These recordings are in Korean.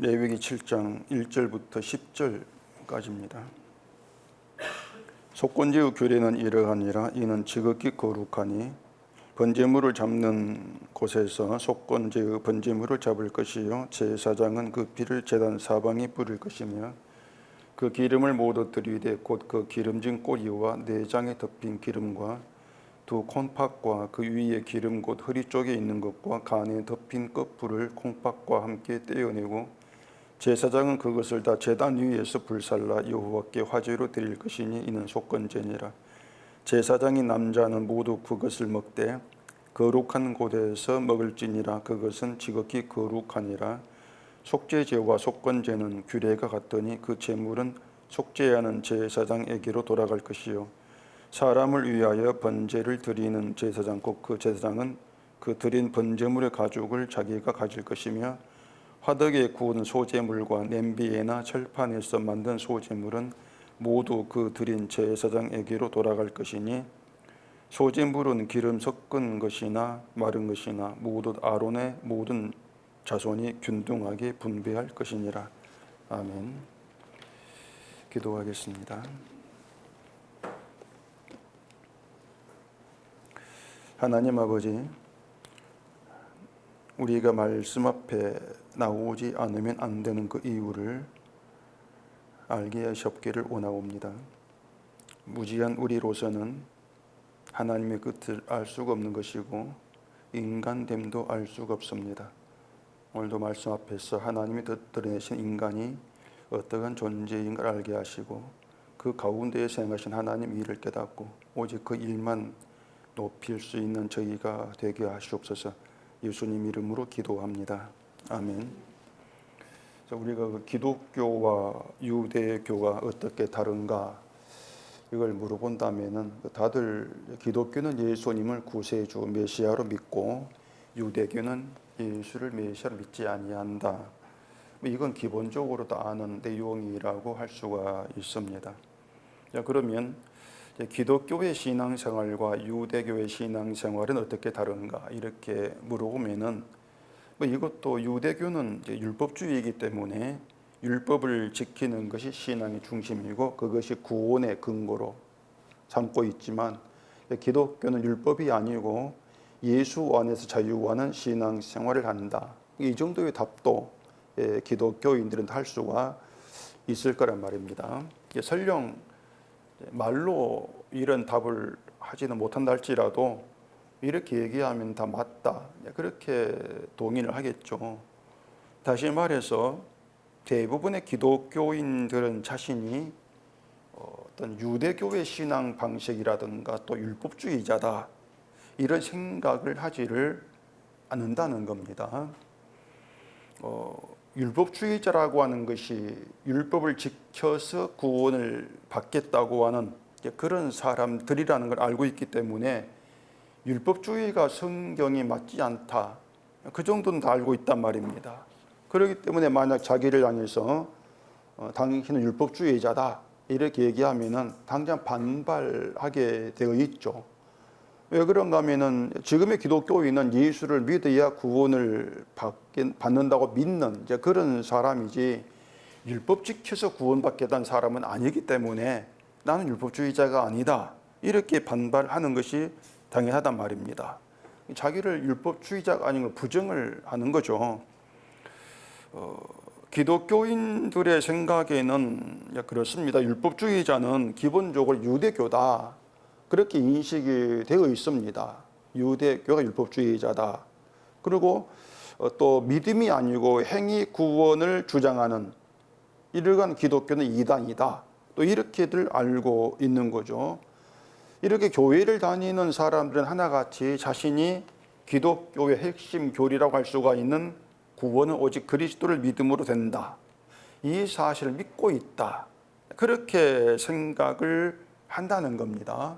레위기 7장 1절부터 10절까지입니다. 속건제의 규례는 이러하니라. 이는 지극히 거룩하니 번제물을 잡는 곳에서 속건제의 번제물을 잡을 것이요 제사장은 그 피를 제단 사방에 뿌릴 것이며 그 기름을 모두 들이되 곧 그 기름진 꼬리와 내장에 덮인 기름과 두 콩팥과 그 위에 기름 곧 허리 쪽에 있는 것과 간에 덮인 끝부를 콩팥과 함께 떼어내고 제사장은 그것을 다 제단 위에서 불살라 여호와께 화제로 드릴 것이니 이는 속건제니라. 제사장이 남자는 모두 그것을 먹되 거룩한 곳에서 먹을지니라. 그것은 지극히 거룩하니라. 속죄제와 속건제는 규례가 같더니 그 제물은 속죄하는 제사장에게로 돌아갈 것이요 사람을 위하여 번제를 드리는 제사장 곧 그 제사장은 그 드린 번제물의 가죽을 자기가 가질 것이며 화덕에 구운 소제물과 냄비에나 철판에서 만든 소제물은 모두 그 드린 제사장에게로 돌아갈 것이니 소제물은 기름 섞은 것이나 마른 것이나 모두 아론의 모든 자손이 균등하게 분배할 것이니라. 아멘. 기도하겠습니다. 하나님 아버지, 우리가 말씀 앞에 나오지 않으면 안 되는 그 이유를 알게 하시옵기를 원하옵니다. 무지한 우리로서는 하나님의 끝을 알 수가 없는 것이고 인간됨도 알 수가 없습니다. 오늘도 말씀 앞에서 하나님이 드러내신 인간이 어떠한 존재인 걸 알게 하시고 그 가운데에 생하신 하나님 일을 깨닫고 오직 그 일만 높일 수 있는 저희가 되게 하시옵소서. 예수님 이름으로 기도합니다. 아멘. 우리가 기독교와 유대교가 어떻게 다른가 이걸 물어본다면은 다들 기독교는 예수님을 구세주 메시아로 믿고 유대교는 예수를 메시아로 믿지 아니한다. 이건 기본적으로 다 아는 내용이라고 할 수가 있습니다. 그러면 기독교의 신앙생활과 유대교의 신앙생활은 어떻게 다른가 이렇게 물어보면은 이것도 유대교는 율법주의이기 때문에 율법을 지키는 것이 신앙의 중심이고 그것이 구원의 근거로 삼고 있지만 기독교는 율법이 아니고 예수 안에서 자유하는 신앙생활을 한다. 이 정도의 답도 기독교인들은 할 수가 있을 거란 말입니다. 설령 말로 이런 답을 하지는 못한다 할지라도 이렇게 얘기하면 다 맞다 그렇게 동의를 하겠죠. 다시 말해서 대부분의 기독교인들은 자신이 어떤 유대교의 신앙 방식이라든가 또 율법주의자다 이런 생각을 하지를 않는다는 겁니다. 율법주의자라고 하는 것이 율법을 지켜서 구원을 받겠다고 하는 그런 사람들이라는 걸 알고 있기 때문에 율법주의가 성경에 맞지 않다. 그 정도는 다 알고 있단 말입니다. 그렇기 때문에 만약 자기를 향해서 당신은 율법주의자다 이렇게 얘기하면은 당장 반발하게 되어 있죠. 왜 그런가 하면은 지금의 기독교인은 예수를 믿어야 구원을 받는다고 믿는 이제 그런 사람이지 율법 지켜서 구원받겠다는 사람은 아니기 때문에 나는 율법주의자가 아니다 이렇게 반발하는 것이 당연하단 말입니다. 자기를 율법주의자가 아닌 걸 부정을 하는 거죠. 기독교인들의 생각에는 그렇습니다. 율법주의자는 기본적으로 유대교다 그렇게 인식이 되어 있습니다. 유대교가 율법주의자다. 그리고 또 믿음이 아니고 행위 구원을 주장하는 이러한 기독교는 이단이다. 또 이렇게들 알고 있는 거죠. 이렇게 교회를 다니는 사람들은 하나같이 자신이 기독교의 핵심 교리라고 할 수가 있는 구원은 오직 그리스도를 믿음으로 된다. 이 사실을 믿고 있다. 그렇게 생각을 한다는 겁니다.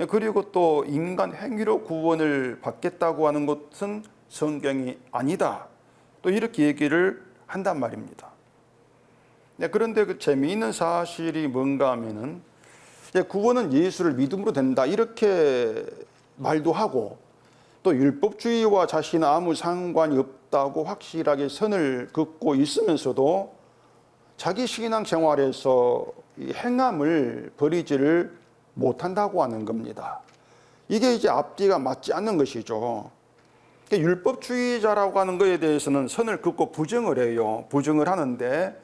그리고 또 인간 행위로 구원을 받겠다고 하는 것은 성경이 아니다. 또 이렇게 얘기를 한단 말입니다. 그런데 그 재미있는 사실이 뭔가 하면은 구원은 예수를 믿음으로 된다. 이렇게 말도 하고 또 율법주의와 자신은 아무 상관이 없다고 확실하게 선을 긋고 있으면서도 자기 신앙 생활에서 이 행함을 버리지를 못한다고 하는 겁니다. 이게 이제 앞뒤가 맞지 않는 것이죠. 율법주의자라고 하는 것에 대해서는 선을 긋고 부정을 해요. 부정을 하는데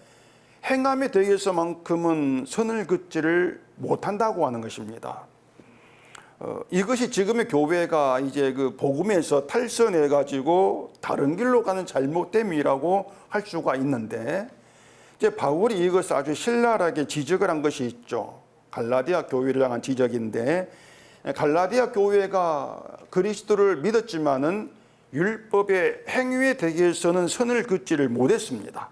행함에 대해서만큼은 선을 긋지를 못한다고 하는 것입니다. 이것이 지금의 교회가 이제 그 복음에서 탈선해 가지고 다른 길로 가는 잘못됨이라고 할 수가 있는데, 이제 바울이 이것을 아주 신랄하게 지적을 한 것이 있죠. 갈라디아 교회를 향한 지적인데, 갈라디아 교회가 그리스도를 믿었지만은 율법의 행위에 대해서는 선을 긋지를 못했습니다.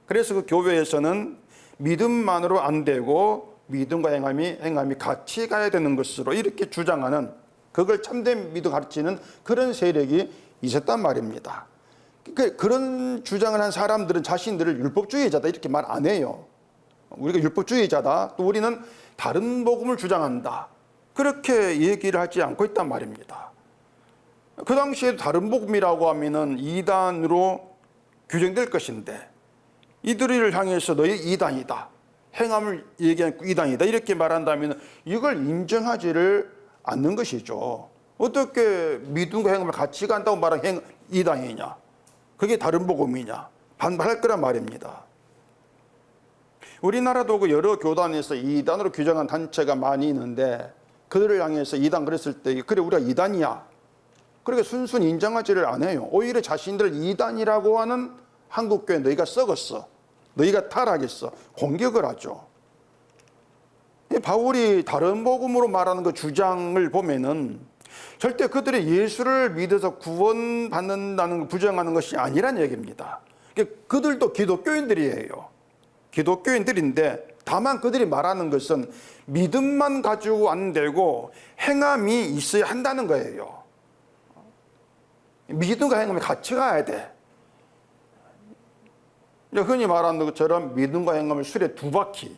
그래서 그 교회에서는 믿음만으로 안 되고 믿음과 행함이 같이 가야 되는 것으로 이렇게 주장하는, 그걸 참된 믿음 가르치는 그런 세력이 있었단 말입니다. 그런 주장을 한 사람들은 자신들을 율법주의자다 이렇게 말 안 해요. 우리가 율법주의자다, 또 우리는 다른 복음을 주장한다, 그렇게 얘기를 하지 않고 있단 말입니다. 그 당시에 다른 복음이라고 하면은 이단으로 규정될 것인데, 이들을 향해서 너희 이단이다, 행함을 얘기하는 이단이다 이렇게 말한다면 이걸 인정하지를 않는 것이죠. 어떻게 믿음과 행함을 같이 간다고 말하는 이단이냐, 그게 다른 복음이냐, 반발할 거란 말입니다. 우리나라도 그 여러 교단에서 이단으로 규정한 단체가 많이 있는데, 그들을 향해서 이단 그랬을 때 그래 우리가 이단이야, 그렇게 순순히 인정하지를 않아요. 오히려 자신들을 이단이라고 하는 한국교회 너희가 썩었어, 너희가 타락했어, 공격을 하죠. 바울이 다른 복음으로 말하는 그 주장을 보면은 절대 그들이 예수를 믿어서 구원받는다는 걸 부정하는 것이 아니란 얘기입니다. 그들도 기독교인들이에요. 기독교인들인데, 다만 그들이 말하는 것은 믿음만 가지고 안 되고 행함이 있어야 한다는 거예요. 믿음과 행함이 같이 가야 돼. 흔히 말하는 것처럼 믿음과 행함을 수레 두 바퀴,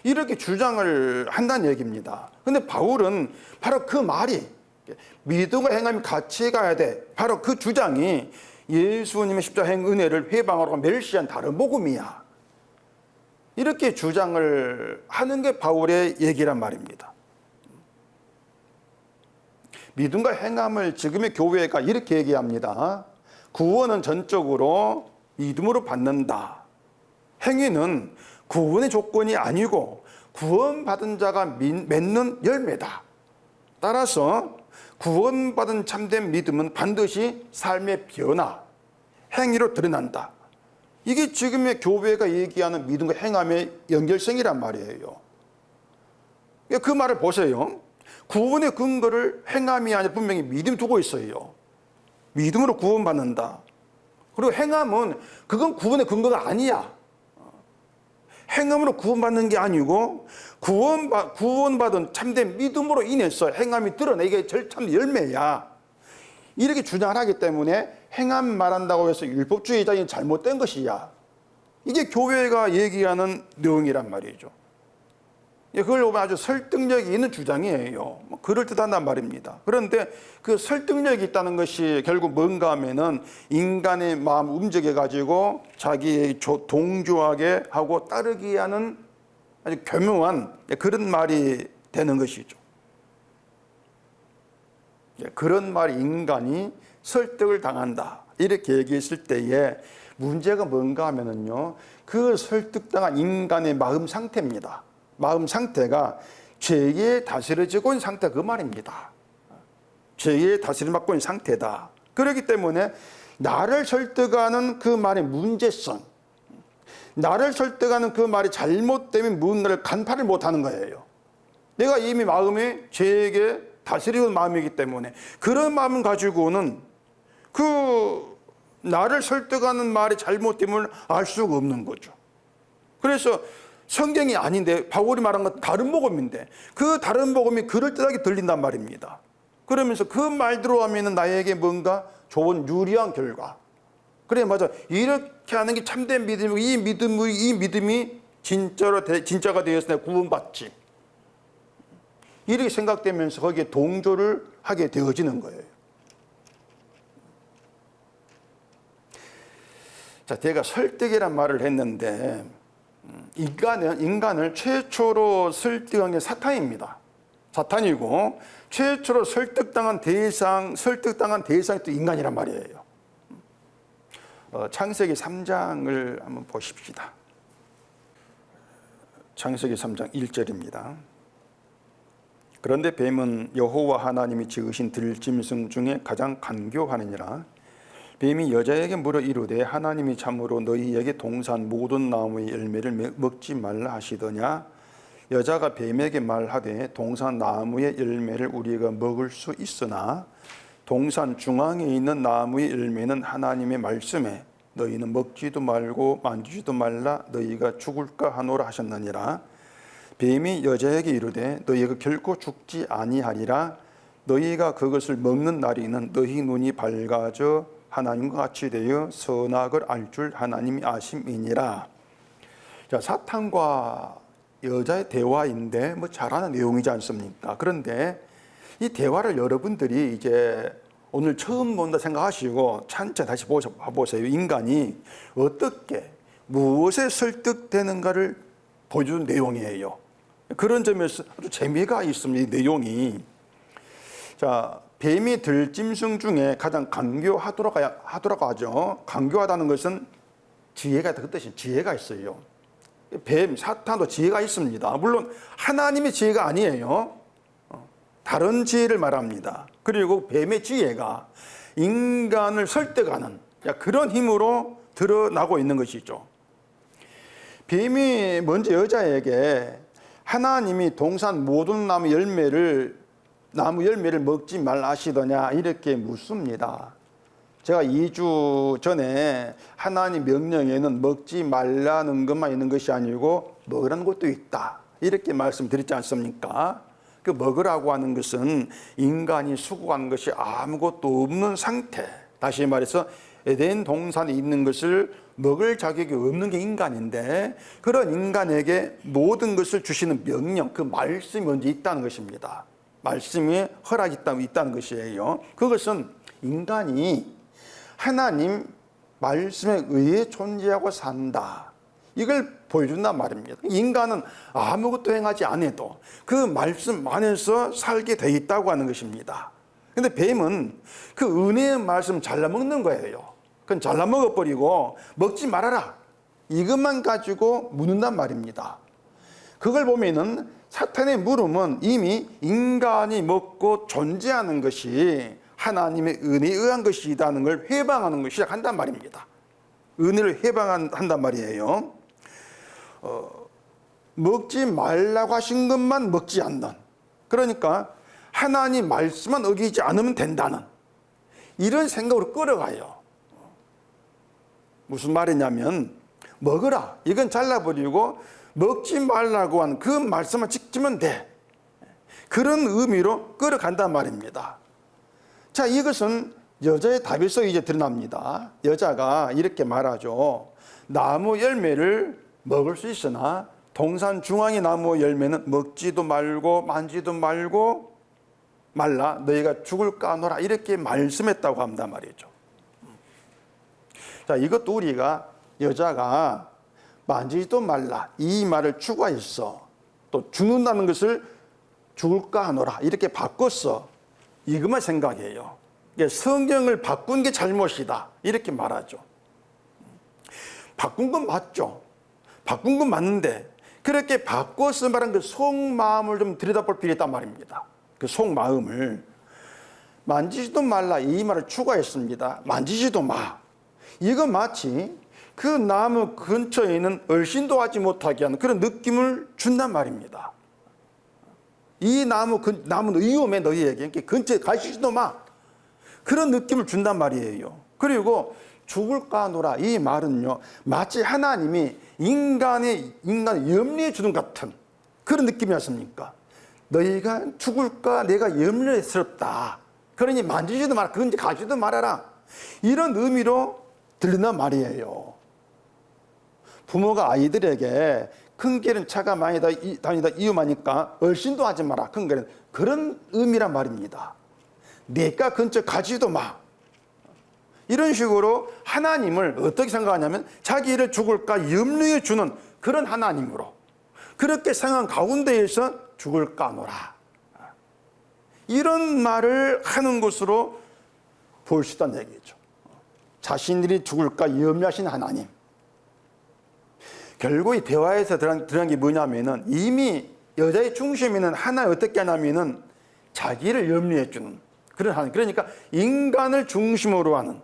이렇게 주장을 한다는 얘기입니다. 근데 바울은 바로 그 말이, 믿음과 행함이 같이 가야 돼, 바로 그 주장이 예수님의 십자가 행 은혜를 회방하고 멸시한 다른 복음이야, 이렇게 주장을 하는 게 바울의 얘기란 말입니다. 믿음과 행함을 지금의 교회가 이렇게 얘기합니다. 구원은 전적으로 믿음으로 받는다. 행위는 구원의 조건이 아니고 구원받은 자가 맺는 열매다. 따라서 구원받은 참된 믿음은 반드시 삶의 변화, 행위로 드러난다. 이게 지금의 교회가 얘기하는 믿음과 행함의 연결성이란 말이에요. 그 말을 보세요. 구원의 근거를 행함이 아니라 분명히 믿음이 두고 있어요. 믿음으로 구원받는다. 그리고 행함은 그건 구원의 근거가 아니야. 행함으로 구원받는 게 아니고 구원받은 참된 믿음으로 인해서 행함이 드러내게 참 열매야, 이렇게 주장을 하기 때문에 행함 말한다고 해서 율법주의자인 잘못된 것이야, 이게 교회가 얘기하는 내용이란 말이죠. 그걸 보면 아주 설득력이 있는 주장이에요. 그럴듯하단 말입니다. 그런데 그 설득력이 있다는 것이 결국 뭔가 하면은 인간의 마음 움직여 가지고 자기의 동조하게 하고 따르게 하는 아주 교묘한 그런 말이 되는 것이죠. 그런 말이 인간이 설득을 당한다, 이렇게 얘기했을 때에 문제가 뭔가 하면은요, 그 설득당한 인간의 마음 상태입니다. 마음 상태가 죄에 다스려지고 있는 상태, 그 말입니다. 죄에 다스림받고 있는 상태다. 그렇기 때문에 나를 설득하는 그 말의 문제성, 나를 설득하는 그 말이 잘못되면 무언가를 간파를 못하는 거예요. 내가 이미 마음이 죄에게 다스리는 마음이기 때문에 그런 마음을 가지고는 그 나를 설득하는 말이 잘못됨을 알 수가 없는 거죠. 그래서 성경이 아닌데 바울이 말한 건 다른 복음인데 그 다른 복음이 그럴듯하게 들린단 말입니다. 그러면서 그 말대로 하면 나에게 뭔가 좋은 유리한 결과, 그래 맞아, 이렇게 하는 게 참된 믿음이고 이 믿음이 진짜가 되어서 내가 구원받지, 이렇게 생각되면서 거기에 동조를 하게 되어지는 거예요. 자, 제가 설득이란 말을 했는데 인간을 최초로 설득한 게 사탄입니다. 사탄이고 최초로 설득당한 대상이 또 인간이란 말이에요. 창세기 3장을 한번 보십시다. 창세기 3장 1절입니다. 그런데 뱀은 여호와 하나님이 지으신 들짐승 중에 가장 간교하느니라. 뱀이 여자에게 물어 이르되 하나님이 참으로 너희에게 동산 모든 나무의 열매를 먹지 말라 하시더냐. 여자가 뱀에게 말하되 동산 나무의 열매를 우리가 먹을 수 있으나 동산 중앙에 있는 나무의 열매는 하나님의 말씀에 너희는 먹지도 말고 만지지도 말라 너희가 죽을까 하노라 하셨느니라. 뱀이 여자에게 이르되 너희가 결코 죽지 아니하리라. 너희가 그것을 먹는 날에는 너희 눈이 밝아져 하나님과 같이 되어 선악을 알 줄 하나님이 아심이니라. 자, 사탄과 여자의 대화인데 뭐 잘하는 내용이지 않습니까? 그런데 이 대화를 여러분들이 이제 오늘 처음 본다 생각하시고 찬찬히 다시 보세요. 인간이 어떻게 무엇에 설득되는가를 보여주는 내용이에요. 그런 점에서 아주 재미가 있습니다. 이 내용이. 자, 뱀이 들짐승 중에 가장 간교하더라고 하죠. 간교하다는 것은 지혜가 그 뜻이 지혜가 있어요. 뱀, 사탄도 지혜가 있습니다. 물론 하나님의 지혜가 아니에요. 다른 지혜를 말합니다. 그리고 뱀의 지혜가 인간을 설득하는 그런 힘으로 드러나고 있는 것이죠. 뱀이 먼저 여자에게 하나님이 동산 모든 나무 열매를 먹지 말라 하시더냐 이렇게 묻습니다. 제가 2주 전에 하나님 명령에는 먹지 말라는 것만 있는 것이 아니고 먹으라는 것도 있다 이렇게 말씀드렸지 않습니까? 그 먹으라고 하는 것은 인간이 수고하는 것이 아무것도 없는 상태, 다시 말해서 에덴 동산에 있는 것을 먹을 자격이 없는 게 인간인데 그런 인간에게 모든 것을 주시는 명령, 그 말씀이 먼저 있다는 것입니다. 말씀이 허락이 있다는 것이에요. 그것은 인간이 하나님 말씀에 의해 존재하고 산다. 이걸 보여준단 말입니다. 인간은 아무것도 행하지 않아도 그 말씀 안에서 살게 돼 있다고 하는 것입니다. 근데 뱀은 그 은혜의 말씀 잘라 먹는 거예요. 그건 잘라 먹어버리고 먹지 말아라. 이것만 가지고 묻는단 말입니다. 그걸 보면은 사탄의 물음은 이미 인간이 먹고 존재하는 것이 하나님의 은혜에 의한 것이라는 걸 회방하는 것을 시작한단 말입니다. 은혜를 회방한단 말이에요. 먹지 말라고 하신 것만 먹지 않는, 그러니까 하나님 말씀만 어기지 않으면 된다는 이런 생각으로 끌어가요. 무슨 말이냐면 먹으라, 이건 잘라버리고 먹지 말라고 한 그 말씀만 지키면 돼, 그런 의미로 끌어간단 말입니다. 자, 이것은 여자의 답에서 이제 드러납니다. 여자가 이렇게 말하죠. 나무 열매를 먹을 수 있으나 동산 중앙의 나무 열매는 먹지도 말고 만지도 말라 너희가 죽을까 하노라 이렇게 말씀했다고 한단 말이죠. 자, 이것도 우리가 여자가 만지지도 말라 이 말을 추가했어, 또 죽는다는 것을 죽을까 하노라 이렇게 바꿨어, 이것만 생각해요. 성경을 바꾼 게 잘못이다 이렇게 말하죠. 바꾼 건 맞죠. 바꾼 건 맞는데 그렇게 바꿔서 말한 그 속마음을 좀 들여다볼 필요가 있단 말입니다. 그 속마음을 만지지도 말라 이 말을 추가했습니다. 만지지도 마. 이거 마치 그 나무 근처에 있는 얼씬도 하지 못하게 하는 그런 느낌을 준단 말입니다. 이 나무는 위험해 너희에게, 근처에 가시지도 마, 그런 느낌을 준단 말이에요. 그리고 죽을까 하노라 이 말은요 마치 하나님이 인간을 염려해 주는 같은 그런 느낌이었습니까? 너희가 죽을까 내가 염려스럽다, 그러니 만지지도 마라, 근처에 가지도 말아라, 이런 의미로 들린단 말이에요. 부모가 아이들에게 큰 길은 차가 많이 다니다 위험하니까 얼씬도 하지 마라, 큰 길은, 그런 의미란 말입니다. 내가 근처 가지도 마, 이런 식으로 하나님을 어떻게 생각하냐면 자기를 죽을까 염려해 주는 그런 하나님으로 그렇게 생각한 가운데에서 죽을까 하노라. 이런 말을 하는 것으로 볼 수 있다는 얘기죠. 자신들이 죽을까 염려하신 하나님. 결국 이 대화에서 드러난 게 뭐냐면은 이미 여자의 중심에는 하나 어떻게 하냐면은 자기를 염려해 주는 그런 하나님. 그러니까 인간을 중심으로 하는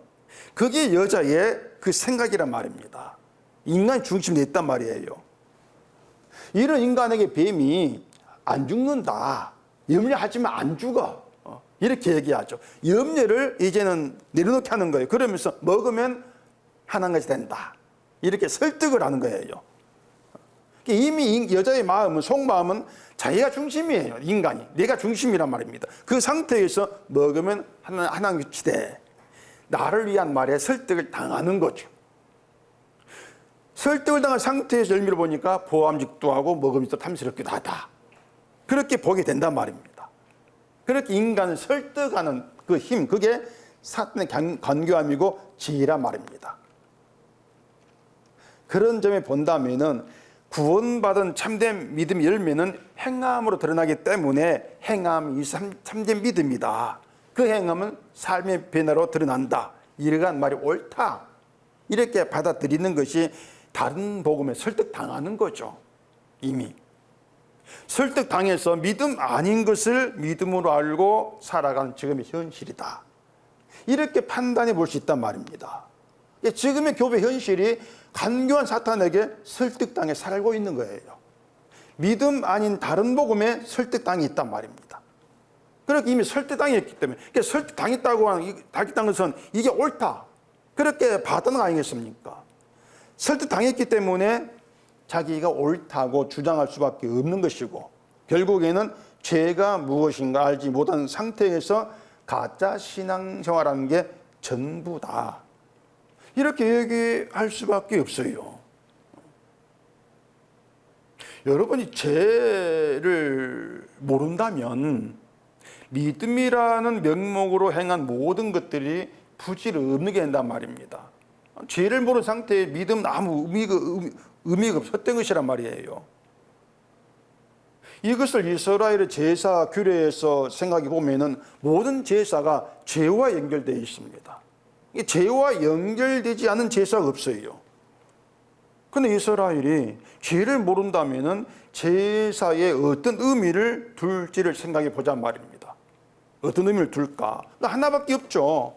그게 여자의 그 생각이란 말입니다. 인간이 중심이 됐단 말이에요. 이런 인간에게 뱀이 안 죽는다. 염려하지만 안 죽어. 이렇게 얘기하죠. 염려를 이제는 내려놓게 하는 거예요. 그러면서 먹으면 하나같이 된다. 이렇게 설득을 하는 거예요. 이미 여자의 마음은, 속마음은 자기가 중심이에요. 인간이. 내가 중심이란 말입니다. 그 상태에서 먹으면 하나같이 돼. 나를 위한 말에 설득을 당하는 거죠. 설득을 당한 상태에서 열매를 보니까 보암직도 하고 먹음직도 탐스럽기도 하다. 그렇게 보게 된단 말입니다. 그렇게 인간을 설득하는 그 힘, 그게 사탄의 간교함이고 지혜란 말입니다. 그런 점에 본다면은 구원받은 참된 믿음의 열매는 행함으로 드러나기 때문에 행함이 참된 믿음이다. 그 행함은 삶의 변화로 드러난다. 이러한 말이 옳다. 이렇게 받아들이는 것이 다른 복음에 설득당하는 거죠. 이미. 설득당해서 믿음 아닌 것을 믿음으로 알고 살아가는 지금의 현실이다. 이렇게 판단해 볼 수 있단 말입니다. 지금의 교회 현실이 간교한 사탄에게 설득당해 살고 있는 거예요. 믿음 아닌 다른 복음에 설득당해 있단 말입니다. 그렇게 이미 설득당했기 때문에 설득당했다고 하는 것은 이게 옳다. 그렇게 받은 거 아니겠습니까? 설득당했기 때문에 자기가 옳다고 주장할 수밖에 없는 것이고 결국에는 죄가 무엇인가 알지 못한 상태에서 가짜 신앙생활하는 게 전부다. 이렇게 얘기할 수밖에 없어요. 여러분이 죄를 모른다면 믿음이라는 명목으로 행한 모든 것들이 부질 없는 게 된단 말입니다. 죄를 모르는 상태에 믿음은 아무 의미가 없었던 것이란 말이에요. 이것을 이스라엘의 제사 규례에서 생각해 보면은 모든 제사가 죄와 연결되어 있습니다. 죄와 연결되지 않은 제사가 없어요. 그런데 이스라엘이 죄를 모른다면은 제사에 어떤 의미를 둘지를 생각해 보자 말입니다. 어떤 의미를 둘까? 하나밖에 없죠.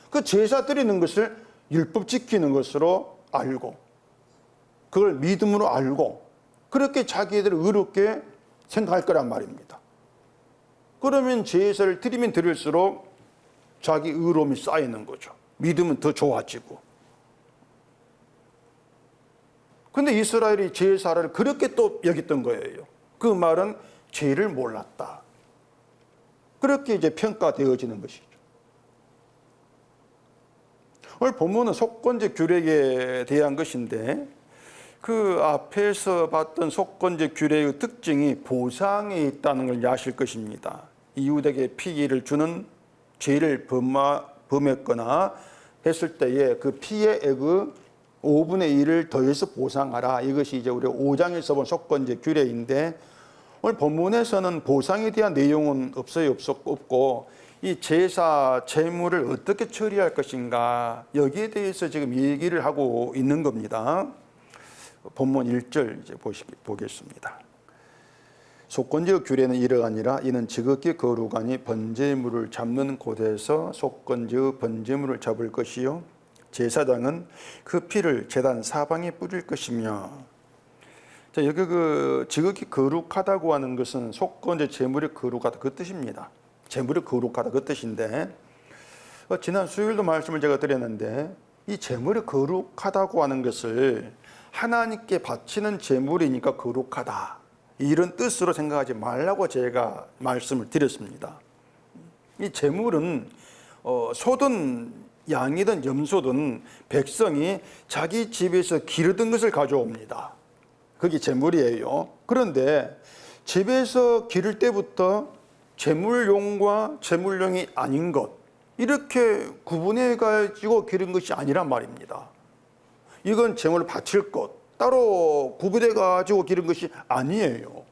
그 제사 드리는 것을 율법 지키는 것으로 알고 그걸 믿음으로 알고 그렇게 자기들을 의롭게 생각할 거란 말입니다. 그러면 제사를 드리면 드릴수록 자기 의로움이 쌓이는 거죠. 믿음은 더 좋아지고. 그런데 이스라엘이 제사를 그렇게 또 여겼던 거예요. 그 말은 죄를 몰랐다. 그렇게 이제 평가되어지는 것이죠. 오늘 본문은 속건제 규례에 대한 것인데 그 앞에서 봤던 속건제 규례의 특징이 보상에 있다는 걸 아실 것입니다. 이웃에게 피해를 주는 죄를 범했거나 했을 때에 그 피해액의 5분의 1을 더해서 보상하라. 이것이 이제 우리 5장에서 본 속건제 규례인데 오늘 본문에서는 보상에 대한 내용은 없고 이 제사 재물을 어떻게 처리할 것인가 여기에 대해서 지금 얘기를 하고 있는 겁니다. 본문 1절 이제 보겠습니다. 속건제 규례는 이러하니라 이는 지극히 거룩하니 번제물을 잡는 곳에서 속건제의 번제물을 잡을 것이요 제사장은 그 피를 제단 사방에 뿌릴 것이며. 자, 여기 그 지극히 거룩하다고 하는 것은 속건제 제물이 거룩하다 그 뜻입니다. 제물이 거룩하다 그 뜻인데 지난 수요일도 말씀을 제가 드렸는데 이 제물이 거룩하다고 하는 것을 하나님께 바치는 제물이니까 거룩하다 이런 뜻으로 생각하지 말라고 제가 말씀을 드렸습니다. 이 제물은 소든 양이든 염소든 백성이 자기 집에서 기르던 것을 가져옵니다. 그게 제물이에요. 그런데 집에서 기를 때부터 제물용과 제물용이 아닌 것 이렇게 구분해 가지고 기른 것이 아니란 말입니다. 이건 제물을 바칠 것 따로 구분해 가지고 기른 것이 아니에요.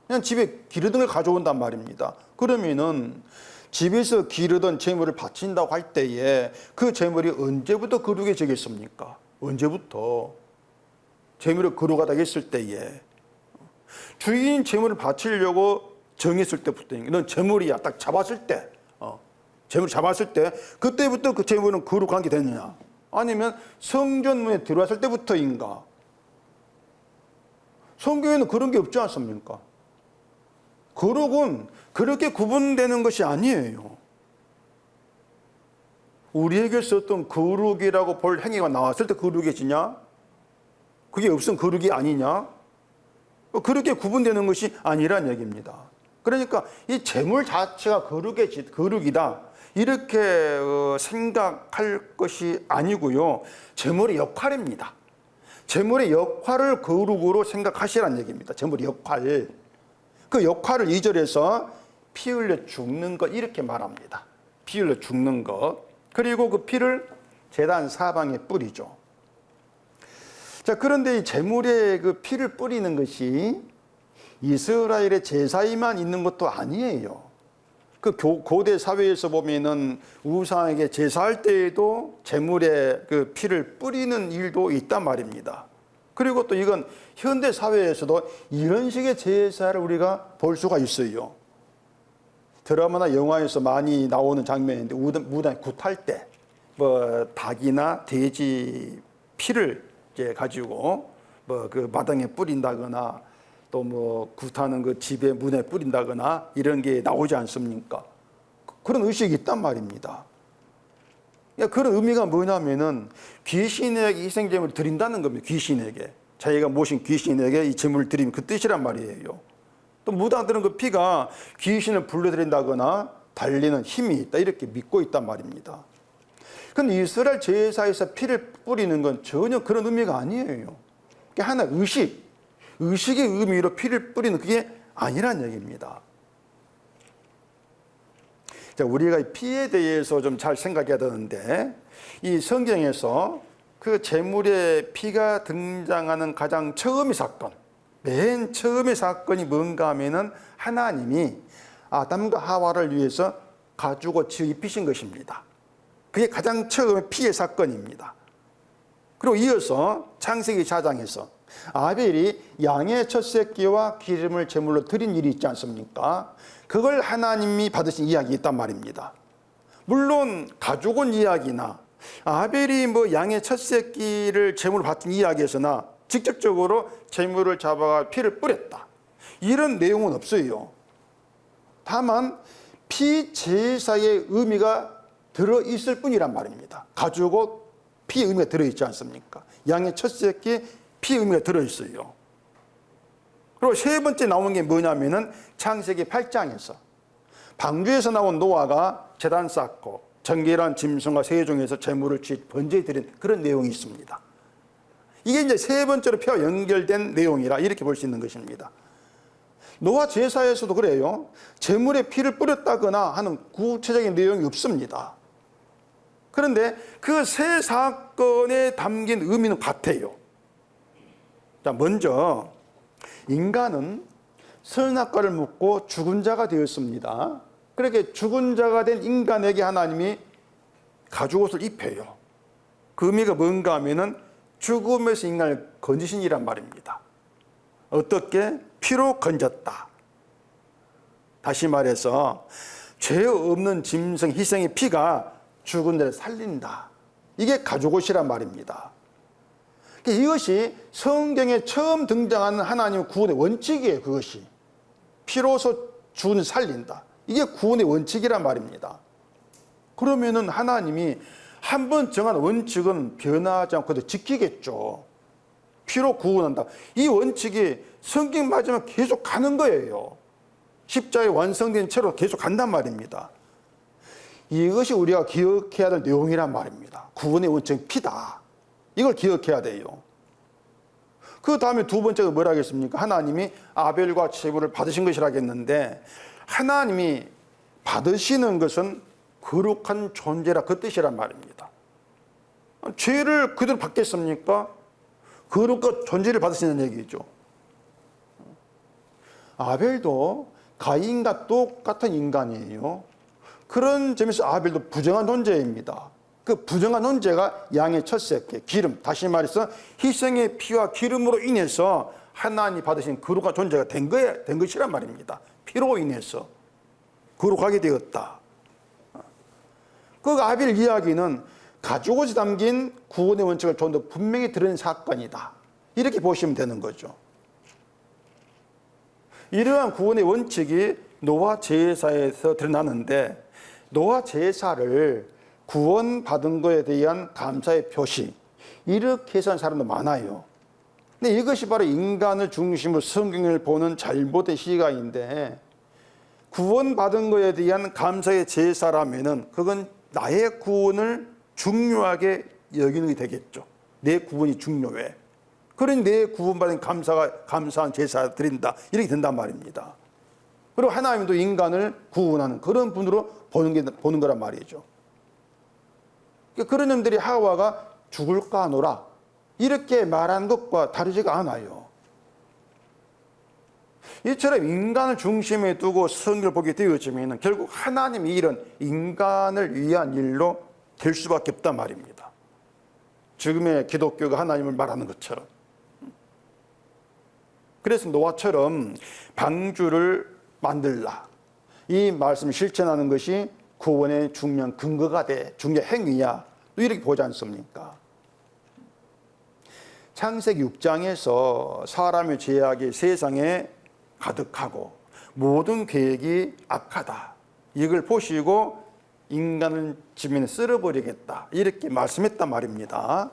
그냥 집에 기르던 걸 가져온단 말입니다. 그러면은 집에서 기르던 제물을 바친다고 할 때에 그 제물이 언제부터 거룩해지겠습니까? 언제부터? 제물이 거룩하다고 했을 때에 주인 제물을 바치려고 정했을 때부터 넌 제물이야 딱 잡았을 때 제물을 잡았을 때 그때부터 그 제물은 거룩한 게 됐느냐? 아니면 성전문에 들어왔을 때부터인가? 성경에는 그런 게 없지 않습니까? 거룩은 그렇게 구분되는 것이 아니에요. 우리에게서 어떤 거룩이라고 볼 행위가 나왔을 때 거룩해지냐? 그게 없으면 거룩이 아니냐? 그렇게 구분되는 것이 아니란 얘기입니다. 그러니까 이 제물 자체가 거룩이다 이렇게 생각할 것이 아니고요. 제물의 역할입니다. 제물의 역할을 거룩으로 생각하시라는 얘기입니다. 제물의 역할. 그 역할을 2절에서 피 흘려 죽는 것 이렇게 말합니다. 피 흘려 죽는 것. 그리고 그 피를 제단 사방에 뿌리죠. 자, 그런데 이 제물에 그 피를 뿌리는 것이 이스라엘의 제사에만 있는 것도 아니에요. 그 고대 사회에서 보면은 우상에게 제사할 때에도 제물에 그 피를 뿌리는 일도 있단 말입니다. 그리고 또 이건 현대 사회에서도 이런 식의 제사를 우리가 볼 수가 있어요. 드라마나 영화에서 많이 나오는 장면인데 무당이 굿할 때 뭐 닭이나 돼지 피를 이제 가지고 뭐 그 마당에 뿌린다거나 또 뭐 굿하는 그 집에 문에 뿌린다거나 이런 게 나오지 않습니까? 그런 의식이 있단 말입니다. 그런 의미가 뭐냐면은 귀신에게 희생제물을 드린다는 겁니다. 귀신에게. 자기가 모신 귀신에게 이 제물을 드리면 그 뜻이란 말이에요. 또 무당들은 그 피가 귀신을 불러들인다거나 달리는 힘이 있다 이렇게 믿고 있단 말입니다. 그런데 이스라엘 제사에서 피를 뿌리는 건 전혀 그런 의미가 아니에요. 그게 하나 의식의 의미로 피를 뿌리는 그게 아니란 얘기입니다. 자, 우리가 피에 대해서 좀 잘 생각해야 되는데 이 성경에서 그 제물의 피가 등장하는 가장 처음의 사건, 맨 처음의 사건이 뭔가 하면은 하나님이 아담과 하와를 위해서 가죽 옷을 입히신 것입니다. 그게 가장 처음의 피의 사건입니다. 그리고 이어서 창세기 4장에서 아벨이 양의 첫 새끼와 기름을 제물로 드린 일이 있지 않습니까? 그걸 하나님이 받으신 이야기 있단 말입니다. 물론 가죽 옷 이야기나 아벨이 뭐 양의 첫 새끼를 제물로 받은 이야기에서나 직접적으로 제물을 잡아가 피를 뿌렸다 이런 내용은 없어요. 다만 피 제사의 의미가 들어있을 뿐이란 말입니다. 가죽 옷 피 의미가 들어있지 않습니까? 양의 첫 새끼 피 의미가 들어있어요. 그리고 세 번째 나오는 게 뭐냐면은 창세기 8장에서 방주에서 나온 노아가 제단 쌓고 정결한 짐승과 새 중에서 제물을 번제해 드린 그런 내용이 있습니다. 이게 이제 세 번째로 피와 연결된 내용이라 이렇게 볼 수 있는 것입니다. 노아 제사에서도 그래요. 제물에 피를 뿌렸다거나 하는 구체적인 내용이 없습니다. 그런데 그 세 사건에 담긴 의미는 같아요. 자, 먼저 인간은 선악과를 먹고 죽은 자가 되었습니다. 그렇게 죽은 자가 된 인간에게 하나님이 가죽옷을 입혀요. 그 의미가 뭔가 하면은 죽음에서 인간을 건지신 이란 말입니다. 어떻게? 피로 건졌다. 다시 말해서 죄 없는 짐승 희생의 피가 죽은 자를 살린다. 이게 가죽옷이란 말입니다. 이것이 성경에 처음 등장하는 하나님의 구원의 원칙이에요. 그것이 피로서 죽은 자를 살린다. 이게 구원의 원칙이란 말입니다. 그러면은 하나님이 한 번 정한 원칙은 변하지 않고 지키겠죠. 피로 구원한다. 이 원칙이 성경 맞으면 계속 가는 거예요. 십자가에 완성된 채로 계속 간단 말입니다. 이것이 우리가 기억해야 될 내용이란 말입니다. 구원의 원칙은 피다. 이걸 기억해야 돼요. 그 다음에 두 번째가 뭐라 하겠습니까? 하나님이 아벨과 제물을 받으신 것이라 했는데 하나님이 받으시는 것은 거룩한 존재라 그 뜻이란 말입니다. 죄를 그대로 받겠습니까? 거룩한 존재를 받을 수 있는 얘기죠. 아벨도 가인과 똑같은 인간이에요. 그런 점에서 아벨도 부정한 존재입니다. 그 부정한 존재가 양의 첫 새끼, 기름, 다시 말해서 희생의 피와 기름으로 인해서 하나님이 받으신 거룩한 존재가 된 것이란 말입니다. 피로 인해서 거룩하게 되었다. 그 아벨 이야기는 가족옷에 담긴 구원의 원칙을 좀 더 분명히 드러낸 사건이다. 이렇게 보시면 되는 거죠. 이러한 구원의 원칙이 노아 제사에서 드러나는데, 노아 제사를 구원받은 것에 대한 감사의 표시, 이렇게 해석하는 사람도 많아요. 근데 이것이 바로 인간을 중심으로 성경을 보는 잘못된 시각인데, 구원받은 것에 대한 감사의 제사라면은 그건 나의 구원을 중요하게 여기는 게 되겠죠. 내 구원이 중요해. 그러니 내 구원받은 감사한 제사 드린다. 이렇게 된단 말입니다. 그리고 하나님도 인간을 구원하는 그런 분으로 보는 거란 말이죠. 그런 놈들이 하와가 죽을까 하노라 이렇게 말한 것과 다르지가 않아요. 이처럼 인간을 중심에 두고 성경을 보게 되어지면 결국 하나님의 일은 인간을 위한 일로 될 수밖에 없단 말입니다. 지금의 기독교가 하나님을 말하는 것처럼. 그래서 노아처럼 방주를 만들라, 이 말씀을 실천하는 것이 구원의 중요한 근거가 돼, 중요한 행위야, 이렇게 보지 않습니까? 창세기 6장에서 사람의 죄악이 세상에 가득하고 모든 계획이 악하다, 이걸 보시고 인간을 지면에 쓸어버리겠다, 이렇게 말씀했단 말입니다.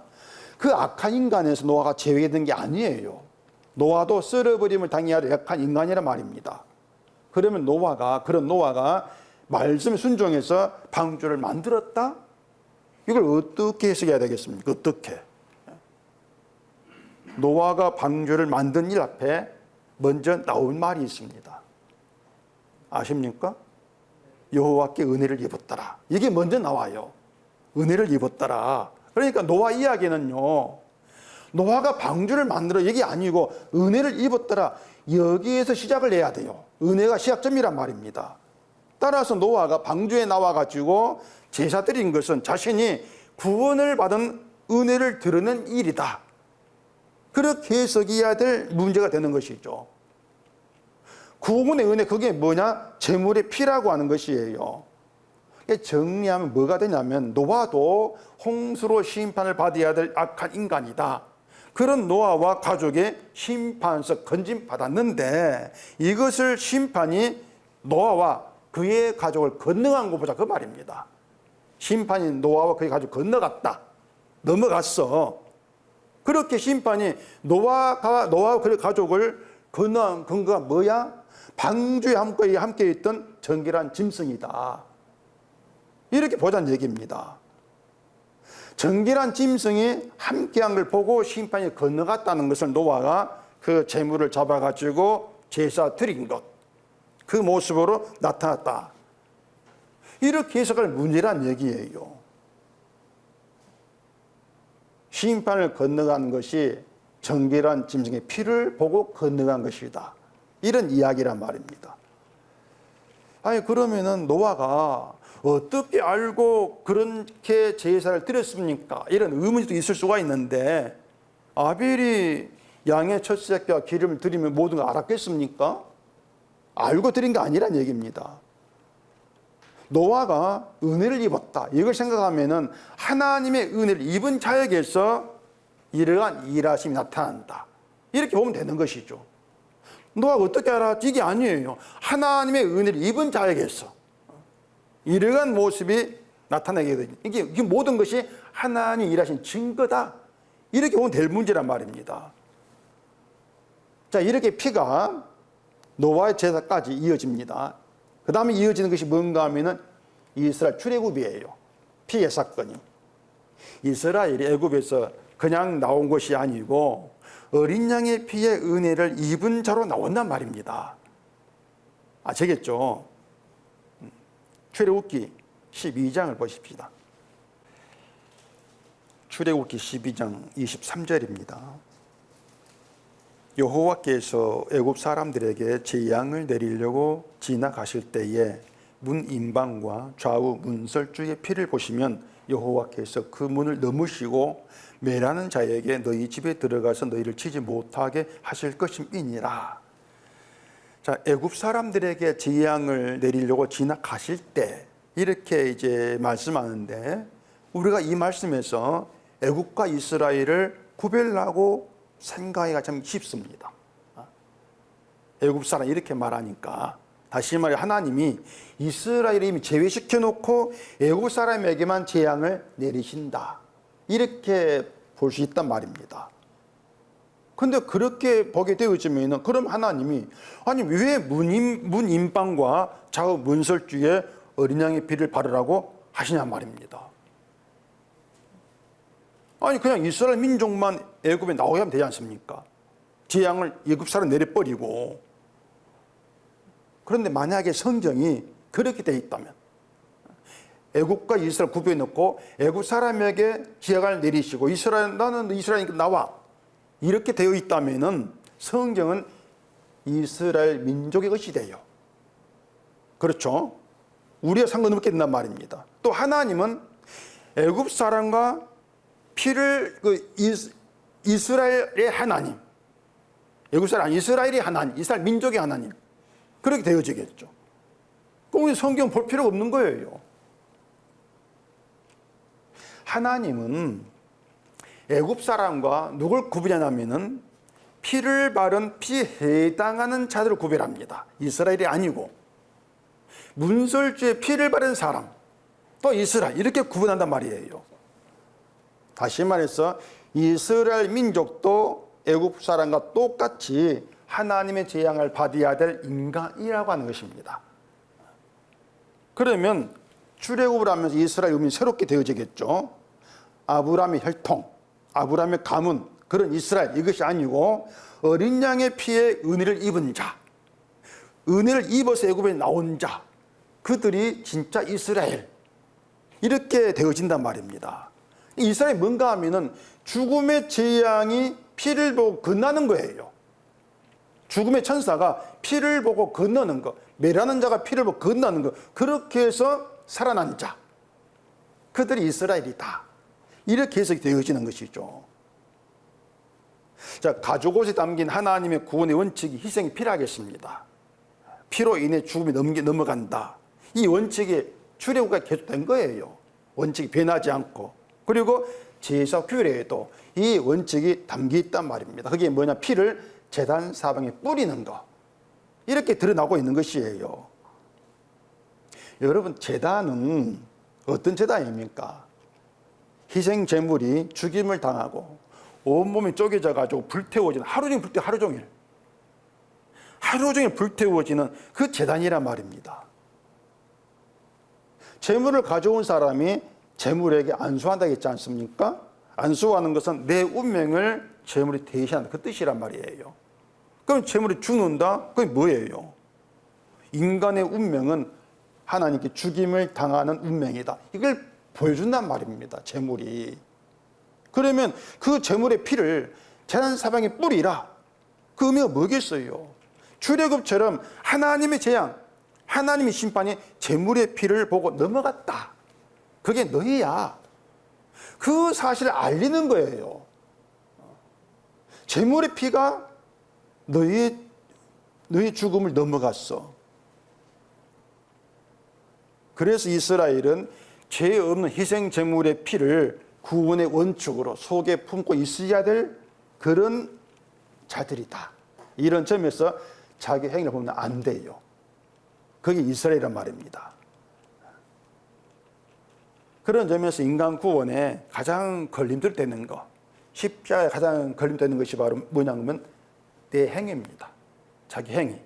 그 악한 인간에서 노아가 제외된 게 아니에요. 노아도 쓸어버림을 당해야 할 약한 인간이란 말입니다. 그러면 그런 노아가 말씀에 순종해서 방주를 만들었다? 이걸 어떻게 해석해야 되겠습니까? 어떻게? 노아가 방주를 만든 일 앞에 먼저 나온 말이 있습니다. 아십니까? 여호와께 은혜를 입었더라. 이게 먼저 나와요. 은혜를 입었더라. 그러니까 노아 이야기는요, 노아가 방주를 만들어 이게 아니고 은혜를 입었더라, 여기에서 시작을 해야 돼요. 은혜가 시작점이란 말입니다. 따라서 노아가 방주에 나와가지고 제사 드린 것은 자신이 구원을 받은 은혜를 드러낸 일이다. 그렇게 해석해야 될 문제가 되는 것이죠. 구원의 은혜, 그게 뭐냐? 제물의 피라고 하는 것이에요. 정리하면 뭐가 되냐면, 노아도 홍수로 심판을 받아야 될 악한 인간이다. 그런 노아와 가족의 심판에서 건짐받았는데, 이것을 심판이 노아와 그의 가족을 건너간 거 보자, 그 말입니다. 심판이 노아와 그의 가족을 건너갔다, 넘어갔어. 그렇게 심판이 노아와 그의 가족을 건너간 근거가 뭐야? 방주에 함께 있던 정결한 짐승이다, 이렇게 보자는 얘기입니다. 정결한 짐승이 함께한 걸 보고 심판이 건너갔다는 것을 노아가 그 제물을 잡아가지고 제사 드린 것, 그 모습으로 나타났다, 이렇게 해석할 문제란 얘기예요. 심판을 건너간 것이 정결한 짐승의 피를 보고 건너간 것이다, 이런 이야기란 말입니다. 아니, 그러면은 노아가 어떻게 알고 그렇게 제사를 드렸습니까? 이런 의문도 있을 수가 있는데, 아벨이 양의 첫 새끼와 기름을 드리면 모든 걸 알았겠습니까? 알고 드린 게 아니란 얘기입니다. 노아가 은혜를 입었다, 이걸 생각하면은 하나님의 은혜를 입은 자에게서 이러한 일하심이 나타난다, 이렇게 보면 되는 것이죠. 노아가 어떻게 알았지? 이게 아니에요. 하나님의 은혜를 입은 자에게서 이러한 모습이 나타나게 되죠. 이게 모든 것이 하나님이 일하신 증거다, 이렇게 보면 될 문제란 말입니다. 자, 이렇게 피가 노아의 제사까지 이어집니다. 그 다음에 이어지는 것이 뭔가 하면은 이스라엘 출애굽이에요. 피의 사건이. 이스라엘이 애굽에서 그냥 나온 것이 아니고 어린 양의 피의 은혜를 입은 자로 나온단 말입니다. 아시겠죠? 출애굽기 12장을 보십시다. 출애굽기 12장 23절입니다. 여호와께서 애굽 사람들에게 재앙을 내리려고 지나가실 때에 문 임방과 좌우 문설주의 피를 보시면 여호와께서 그 문을 넘으시고 매라는 자에게 너희 집에 들어가서 너희를 치지 못하게 하실 것임이니라. 자, 애굽 사람들에게 재앙을 내리려고 지나가실 때 이렇게 이제 말씀하는데, 우리가 이 말씀에서 애굽과 이스라엘을 구별하고 생각하기가 참 쉽습니다. 애굽 사람 이렇게 말하니까, 다시 말해 하나님이 이스라엘을 이미 제외시켜 놓고 애굽 사람에게만 재앙을 내리신다, 이렇게 볼 수 있단 말입니다. 근데 그렇게 보게 되어지면, 그럼 하나님이 아니 왜 문임방과 좌우 문설주에 어린 양의 피를 바르라고 하시냐 말입니다. 아니 그냥 이스라엘 민족만 애굽에 나오게 하면 되지 않습니까? 재앙을 애굽 사람 내려버리고. 그런데 만약에 성경이 그렇게 되어 있다면, 애굽과 이스라엘 구별해 놓고 애굽 사람에게 재앙을 내리시고 나는 이스라엘이니까 나와, 이렇게 되어 있다면은 성경은 이스라엘 민족의 것이 돼요. 그렇죠? 우리와 상관없게 된단 말입니다. 또 하나님은 애굽 사람과 피를 이스라엘의 하나님, 애굽 사람 이스라엘의 하나님, 이스라엘 민족의 하나님, 그렇게 되어지겠죠. 그럼 우리 성경 볼 필요가 없는 거예요. 하나님은 애굽 사람과 누굴 구분하냐면은 피를 바른 피에 해당하는 자들을 구별합니다. 이스라엘이 아니고 문설주에 피를 바른 사람, 또 이스라엘, 이렇게 구분한단 말이에요. 다시 말해서 이스라엘 민족도 애굽 사람과 똑같이 하나님의 재앙을 받아야 될 인간이라고 하는 것입니다. 그러면 출애굽을 하면서 이스라엘 의민이 새롭게 되어지겠죠. 아브라함의 혈통, 아브라함의 가문, 그런 이스라엘, 이것이 아니고 어린 양의 피에 은혜를 입은 자, 은혜를 입어서 애굽에 나온 자, 그들이 진짜 이스라엘, 이렇게 되어진단 말입니다. 이스라엘이 뭔가 하면은 죽음의 재앙이 피를 보고 건너는 거예요. 죽음의 천사가 피를 보고 건너는 것, 매라는 자가 피를 보고 건너는 것, 그렇게 해서 살아난 자, 그들이 이스라엘이다, 이렇게 해석이 되어지는 것이죠. 자, 가죽옷에 담긴 하나님의 구원의 원칙이 희생이 필요하겠습니다. 피로 인해 죽음이 넘어간다, 이 원칙이 출애굽까지 계속된 거예요. 원칙이 변하지 않고. 그리고 제사 규례에도 이 원칙이 담겨 있단 말입니다. 그게 뭐냐, 피를 제단 사방에 뿌리는 것, 이렇게 드러나고 있는 것이에요. 여러분, 제단은 어떤 제단입니까? 희생 제물이 죽임을 당하고 온몸이 쪼개져 가지고 불태워지는, 하루 종일 불태워지는 그 제단이란 말입니다. 제물을 가져온 사람이 제물에게 안수한다고 했지 않습니까? 안수하는 것은 내 운명을 제물이 대신한다, 그 뜻이란 말이에요. 그럼 제물이 죽는다? 그게 뭐예요? 인간의 운명은 하나님께 죽임을 당하는 운명이다, 이걸 보여준단 말입니다, 제물이. 그러면 그 제물의 피를 제단 사방에 뿌리라, 그 의미가 뭐겠어요? 출애굽처럼 하나님의 재앙, 하나님의 심판이 제물의 피를 보고 넘어갔다, 그게 너희야, 그 사실을 알리는 거예요. 제물의 피가 너희의 죽음을 넘어갔어. 그래서 이스라엘은 죄 없는 희생 제물의 피를 구원의 원칙으로 속에 품고 있어야 될 그런 자들이다, 이런 점에서 자기 행위를 보면 안 돼요. 그게 이스라엘이란 말입니다. 그런 점에서 인간 구원에 가장 걸림돌 되는 것, 십자가에 가장 걸림되는 것이 바로 뭐냐면 내 행위입니다. 자기 행위.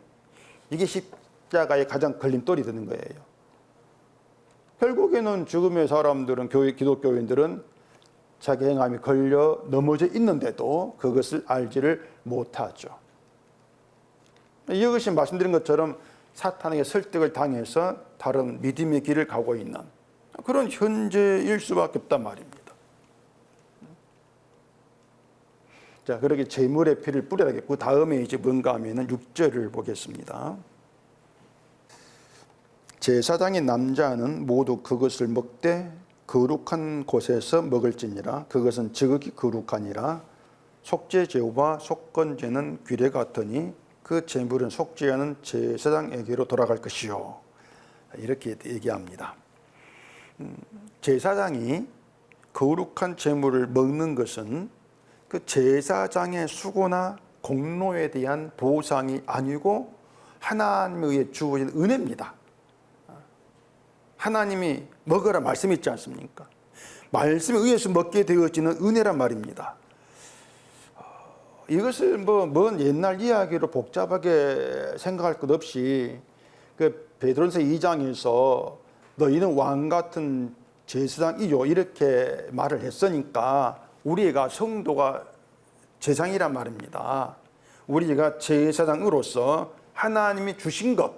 이게 십자가에 가장 걸림돌이 되는 거예요. 결국에는 죽음의 사람들은, 기독교인들은 자기 행함이 걸려 넘어져 있는데도 그것을 알지를 못하죠. 이것이 말씀드린 것처럼 사탄에게 설득을 당해서 다른 믿음의 길을 가고 있는 그런 현재일 수밖에 없단 말입니다. 자, 그렇게 제물의 피를 뿌려야겠고, 다음에 이제 뭔가 하면은 6절을 보겠습니다. 제사장인 남자는 모두 그것을 먹되 거룩한 곳에서 먹을지니라. 그것은 지극히 거룩하니라. 속죄제와 속건제는 규례 같으니 그 제물은 속죄하는 제사장에게로 돌아갈 것이요. 이렇게 얘기합니다. 제사장이 거룩한 제물을 먹는 것은 그 제사장의 수고나 공로에 대한 보상이 아니고 하나님에 의해 주어진 은혜입니다. 하나님이 먹으라 말씀이 있지 않습니까? 말씀에 의해서 먹게 되어지는 은혜란 말입니다. 이것을 먼 옛날 이야기로 복잡하게 생각할 것 없이 그 베드로전서 2장에서 너희는 왕 같은 제사장이요 이렇게 말을 했으니까 우리가 성도가 제사장이란 말입니다. 우리가 제사장으로서 하나님이 주신 것,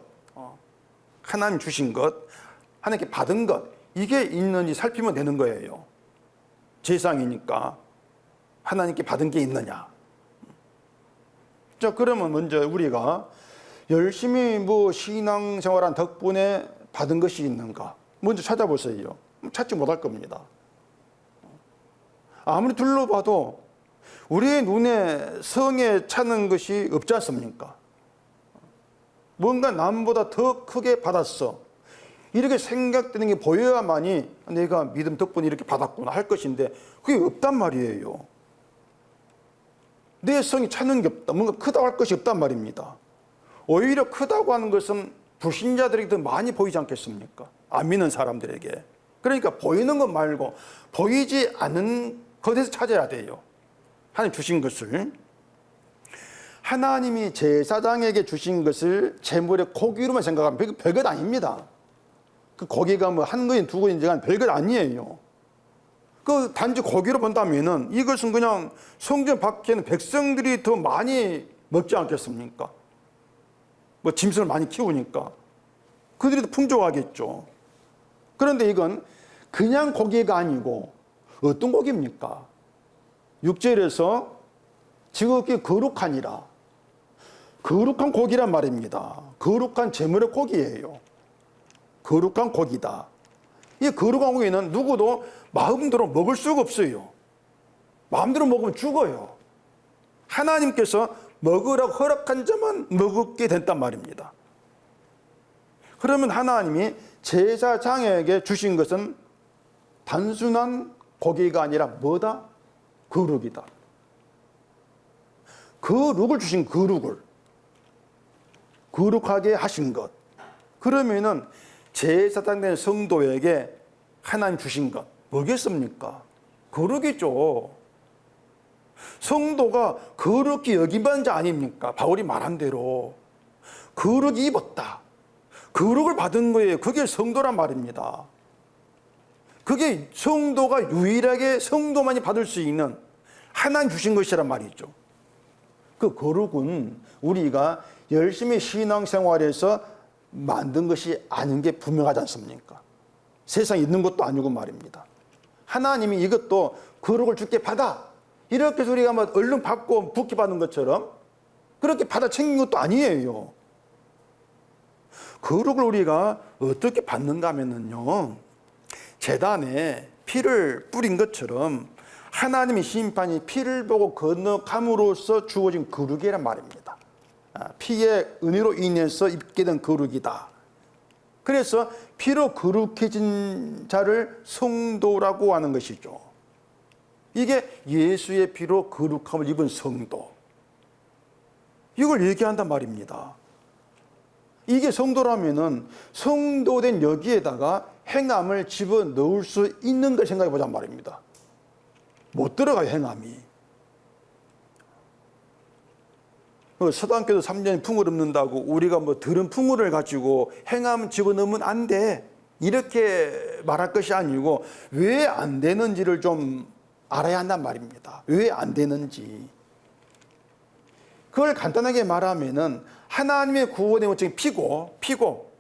하나님 주신 것, 하나님께 받은 것, 이게 있는지 살피면 되는 거예요. 제사장이니까 하나님께 받은 게 있느냐. 자, 그러면 먼저 우리가 열심히 신앙생활한 덕분에 받은 것이 있는가? 먼저 찾아보세요. 찾지 못할 겁니다. 아무리 둘러봐도 우리의 눈에 성에 차는 것이 없지 않습니까? 뭔가 남보다 더 크게 받았어. 이렇게 생각되는 게 보여야만이 내가 믿음 덕분에 이렇게 받았구나 할 것인데 그게 없단 말이에요. 내 성이 차는 게 없다. 뭔가 크다고 할 것이 없단 말입니다. 오히려 크다고 하는 것은 불신자들에게 더 많이 보이지 않겠습니까? 안 믿는 사람들에게. 그러니까 보이는 것 말고 보이지 않는 것에서 찾아야 돼요. 하나님 주신 것을. 하나님이 제사장에게 주신 것을 제물의 고기로만 생각하면 별것 아닙니다. 그 고기가 한 거인 두 거인지 간 별것 아니에요. 그 단지 고기로 본다면은 이것은 그냥 성전 밖에는 백성들이 더 많이 먹지 않겠습니까? 짐승을 많이 키우니까 그들이 더 풍족하겠죠. 그런데 이건 그냥 고기가 아니고 어떤 고기입니까? 6절에서 지극히 거룩하니라. 거룩한 고기란 말입니다. 거룩한 제물의 고기예요. 거룩한 고기다. 이 거룩한 고기는 누구도 마음대로 먹을 수가 없어요. 마음대로 먹으면 죽어요. 하나님께서 먹으라고 허락한 자만 먹게 된단 말입니다. 그러면 하나님이 제사장에게 주신 것은 단순한 고기가 아니라 뭐다? 거룩이다. 거룩을 주신 거룩을 거룩하게 하신 것. 그러면은 제사장 된 성도에게 하나님 주신 것 뭐겠습니까? 거룩이죠. 성도가 거룩히 여김받은 자 아닙니까? 바울이 말한 대로 거룩이 입었다. 거룩을 받은 거예요. 그게 성도란 말입니다. 그게 성도가 유일하게 성도만이 받을 수 있는 하나님 주신 것이란 말이죠. 그 거룩은 우리가 열심히 신앙생활에서 만든 것이 아닌 게 분명하지 않습니까? 세상에 있는 것도 아니고 말입니다. 하나님이 이것도 거룩을 주께 받아. 이렇게 해서 우리가 얼른 받고 붓기 받는 것처럼 그렇게 받아 챙긴 것도 아니에요. 거룩을 우리가 어떻게 받는가 하면요. 제단에 피를 뿌린 것처럼 하나님의 심판이 피를 보고 건너감으로써 주어진 거룩이란 말입니다. 피의 은혜로 인해서 입게 된 거룩이다. 그래서 피로 거룩해진 자를 성도라고 하는 것이죠. 이게 예수의 피로 거룩함을 입은 성도. 이걸 얘기한단 말입니다. 이게 성도라면은 성도된 여기에다가 행함을 집어넣을 수 있는 걸 생각해 보자는 말입니다. 못 들어가요, 행함이. 서당교도 3년 풍을 읊는다고 우리가 들은 풍물을 가지고 행함 집어넣으면 안 돼. 이렇게 말할 것이 아니고 왜 안 되는지를 좀 알아야 한단 말입니다. 왜 안 되는지. 그걸 간단하게 말하면은 하나님의 구원의 원칙이 피고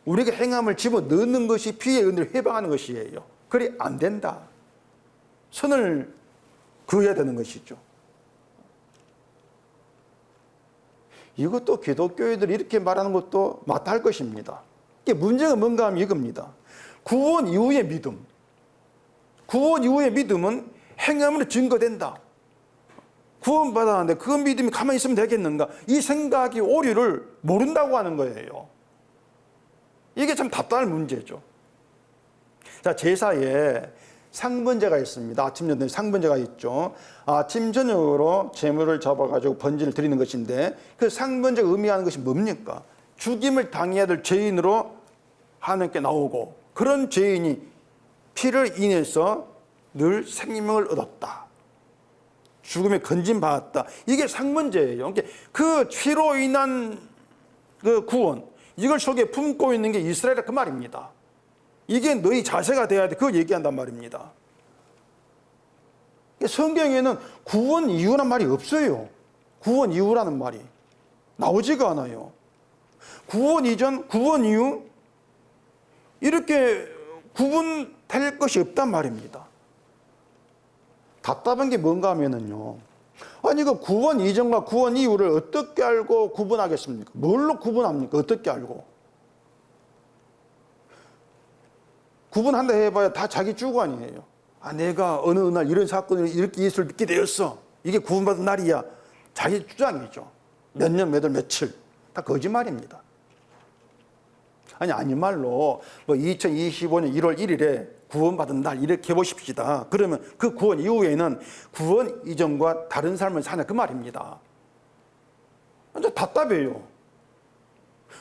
우리가 행함을 집어넣는 것이 피의 은혜를 해방하는 것이에요. 그래 안 된다. 선을 그어야 되는 것이죠. 이것도 기독교인들이 이렇게 말하는 것도 마땅할 것입니다. 이게 문제가 뭔가 하면 이겁니다. 구원 이후의 믿음. 구원 이후의 믿음은 행함으로 증거된다. 구원받았는데 그 믿음이 가만히 있으면 되겠는가? 이 생각이 오류를 모른다고 하는 거예요. 이게 참 답답한 문제죠. 자, 제사에 상번제가 있습니다. 아침, 저녁 상번제가 있죠. 아침, 저녁으로 제물을 잡아가지고 번제를 드리는 것인데 그 상번제가 의미하는 것이 뭡니까? 죽임을 당해야 될 죄인으로 하나님께 나오고 그런 죄인이 피를 인해서 늘 생명을 얻었다. 죽음에 건진받았다. 이게 상번제예요. 그 피로 인한 그 구원, 이걸 속에 품고 있는 게 이스라엘이라 그 말입니다. 이게 너희 자세가 돼야 돼. 그걸 얘기한단 말입니다. 성경에는 구원 이후란 말이 없어요. 구원 이후라는 말이 나오지가 않아요. 구원 이전, 구원 이후 이렇게 구분될 것이 없단 말입니다. 답답한 게 뭔가 하면은요. 아니, 그 구원 이전과 구원 이후를 어떻게 알고 구분하겠습니까? 뭘로 구분합니까? 어떻게 알고? 구분한다 해봐야 다 자기 주관이에요. 내가 어느 날 이런 사건을 이렇게 예수를 믿게 되었어. 이게 구원받은 날이야. 자기 주장이죠. 몇 년, 몇 월, 며칠. 다 거짓말입니다. 아니 말로 2025년 1월 1일에 구원받은 날 이렇게 해보십시다. 그러면 그 구원 이후에는 구원 이전과 다른 삶을 사냐 그 말입니다. 완전 답답해요.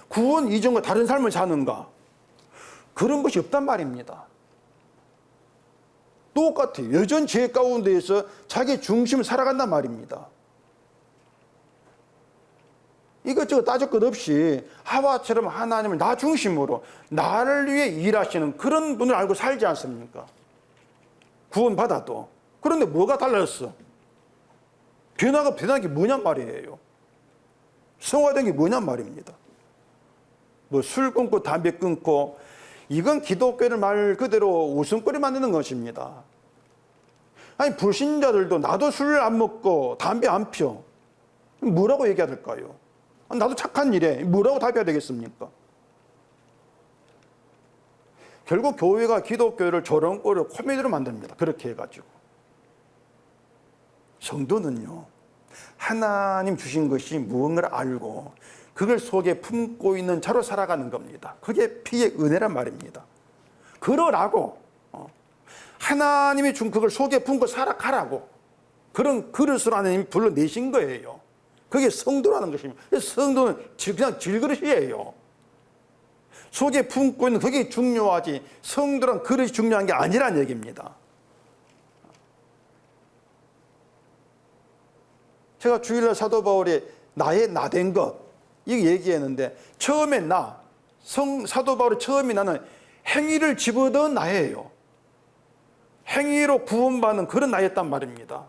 구원 이전과 다른 삶을 사는가? 그런 것이 없단 말입니다. 똑같아요. 여전 죄 가운데에서 자기 중심을 살아간단 말입니다. 이것저것 따질 것 없이 하와처럼 하나님을 나 중심으로 나를 위해 일하시는 그런 분을 알고 살지 않습니까? 구원받아도. 그런데 뭐가 달라졌어? 변화된 게 뭐냔 말이에요. 성화된 게 뭐냔 말입니다. 술 끊고 담배 끊고 이건 기독교를 말 그대로 웃음거리 만드는 것입니다. 아니, 불신자들도 나도 술 안 먹고 담배 안 펴. 뭐라고 얘기해야 될까요? 나도 착한 일에 뭐라고 답해야 되겠습니까? 결국 교회가 기독교를 저런 꼴을 코미디로 만듭니다. 그렇게 해가지고. 성도는요, 하나님 주신 것이 무언가를 알고 그걸 속에 품고 있는 자로 살아가는 겁니다. 그게 피의 은혜란 말입니다. 그러라고 하나님이 준 그걸 속에 품고 살아가라고 그런 그릇으로 하나님이 불러내신 거예요. 그게 성도라는 것입니다. 성도는 그냥 질그릇이에요. 속에 품고 있는 그게 중요하지 성도란 그릇이 중요한 게 아니란 얘기입니다. 제가 주일날 사도 바울이 나의 나된 것 이거 얘기했는데 처음에 사도 바울이 처음에 나는 행위를 집어넣은 나예요. 행위로 구원받는 그런 나였단 말입니다.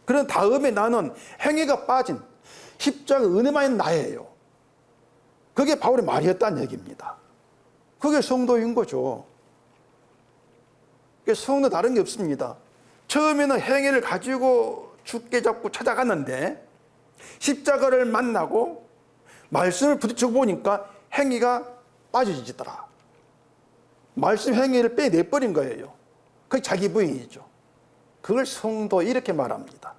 그런 다음에 나는 행위가 빠진 십자가 은혜만 있는 나예요. 그게 바울의 말이었다는 얘기입니다. 그게 성도인 거죠. 성도 다른 게 없습니다. 처음에는 행위를 가지고 죽게 잡고 찾아갔는데 십자가를 만나고 말씀을 부딪혀 보니까 행위가 빠져지더라. 말씀 행위를 빼내버린 거예요. 그게 자기 부인이죠. 그걸 성도 이렇게 말합니다.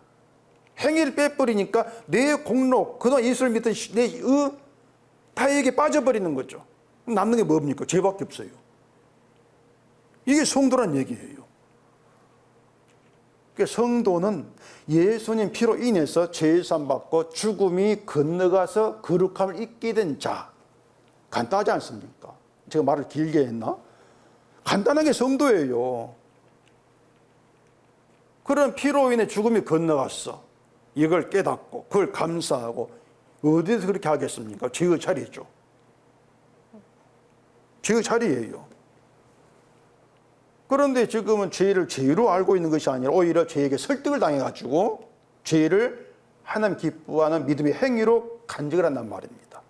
행위를 빼버리니까 내 공로, 그동안 예수를 믿던 내 다에게 빠져버리는 거죠. 남는 게 뭡니까? 죄밖에 없어요. 이게 성도란 얘기예요. 그러니까 성도는 예수님 피로 인해서 죄산 받고 죽음이 건너가서 거룩함을 입게 된 자. 간단하지 않습니까? 제가 말을 길게 했나? 간단하게 성도예요. 그런 피로 인해 죽음이 건너갔어. 이걸 깨닫고 그걸 감사하고 어디서 그렇게 하겠습니까? 죄의 자리죠. 죄의 자리예요. 그런데 지금은 죄를 죄로 알고 있는 것이 아니라 오히려 죄에게 설득을 당해가지고 죄를 하나님 기뻐하는 믿음의 행위로 간직을 한단 말입니다.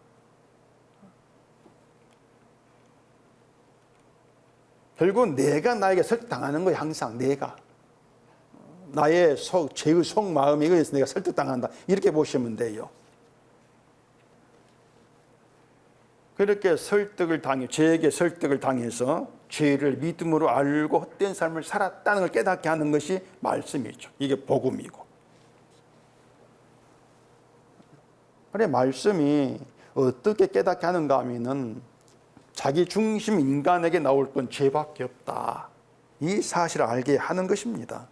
결국 내가 나에게 설득당하는 거예요. 항상 내가. 나의 제의 속마음에 의해서 내가 설득당한다. 이렇게 보시면 돼요. 그렇게 죄에게 설득을 당해서 죄를 믿음으로 알고 헛된 삶을 살았다는 걸 깨닫게 하는 것이 말씀이죠. 이게 복음이고. 그래, 말씀이 어떻게 깨닫게 하는가 하면은 자기 중심 인간에게 나올 건 죄밖에 없다. 이 사실을 알게 하는 것입니다.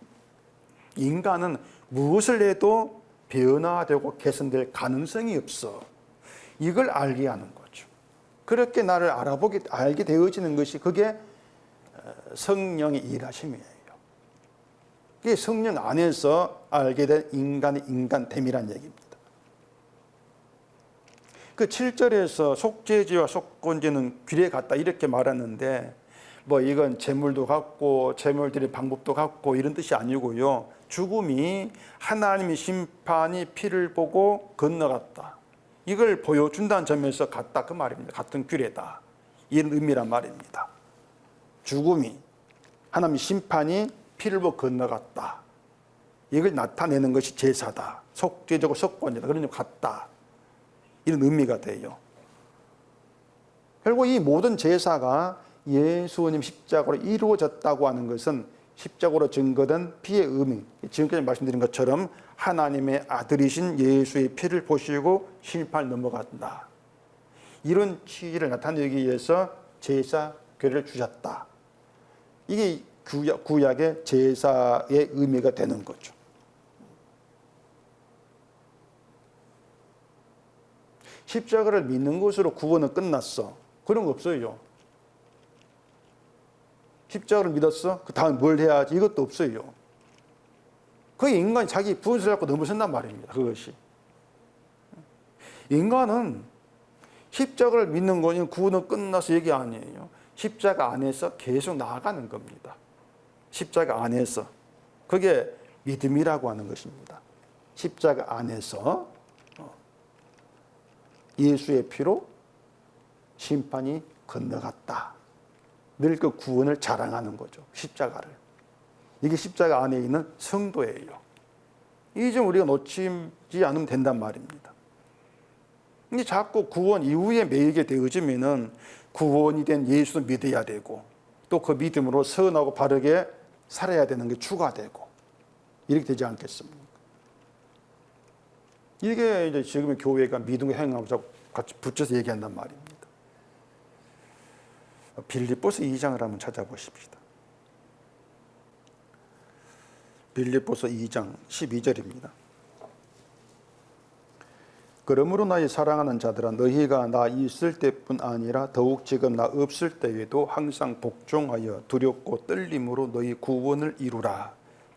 인간은 무엇을 해도 변화되고 개선될 가능성이 없어. 이걸 알게 하는 거죠. 그렇게 나를 알게 되어지는 것이 그게 성령의 일하심이에요. 그게 성령 안에서 알게 된 인간의 인간됨이란 얘기입니다. 그 7절에서 속죄죄와 속건죄는 귀래 같다 이렇게 말하는데 뭐 이건 재물도 같고 재물 드릴 방법도 같고 이런 뜻이 아니고요. 죽음이 하나님의 심판이 피를 보고 건너갔다. 이걸 보여준다는 점에서 같다 그 말입니다. 같은 규례다. 이런 의미란 말입니다. 죽음이 하나님의 심판이 피를 보고 건너갔다. 이걸 나타내는 것이 제사다. 속죄제고 속건제다. 그런 점 같다. 이런 의미가 돼요. 결국 이 모든 제사가 예수님 십자가로 이루어졌다고 하는 것은 십자가로 증거된 피의 의미, 지금까지 말씀드린 것처럼 하나님의 아들이신 예수의 피를 보시고 심판을 넘어간다. 이런 취지를 나타내기 위해서 제사궤를 주셨다. 이게 구약의 제사의 의미가 되는 거죠. 십자가를 믿는 것으로 구원은 끝났어. 그런 거 없어요. 십자가를 믿었어? 그 다음 뭘 해야지? 이것도 없어요. 그게 인간이 자기 분수를 갖고 넘어선단 말입니다. 그것이. 인간은 십자가를 믿는 거니 구원은 끝나서 얘기 아니에요. 십자가 안에서 계속 나아가는 겁니다. 십자가 안에서. 그게 믿음이라고 하는 것입니다. 십자가 안에서 예수의 피로 심판이 건너갔다. 늘 그 구원을 자랑하는 거죠. 십자가를. 이게 십자가 안에 있는 성도예요. 이 점 우리가 놓치지 않으면 된단 말입니다. 근데 자꾸 구원 이후에 매이게 되어지면은 구원이 된 예수도 믿어야 되고 또 그 믿음으로 선하고 바르게 살아야 되는 게 추가되고 이렇게 되지 않겠습니까? 이게 이제 지금의 교회가 믿음과 행함하고 같이 붙여서 얘기한단 말입니다. 빌립보서 2장을 한번 찾아보십시다. 빌립보서 2장 12절입니다. 그러므로 나의 사랑하는 자들아 너희가 나 있을 때뿐 아니라 더욱 지금 나 없을 때에도 항상 복종하여 두렵고 떨림으로 너희 구원을 이루라.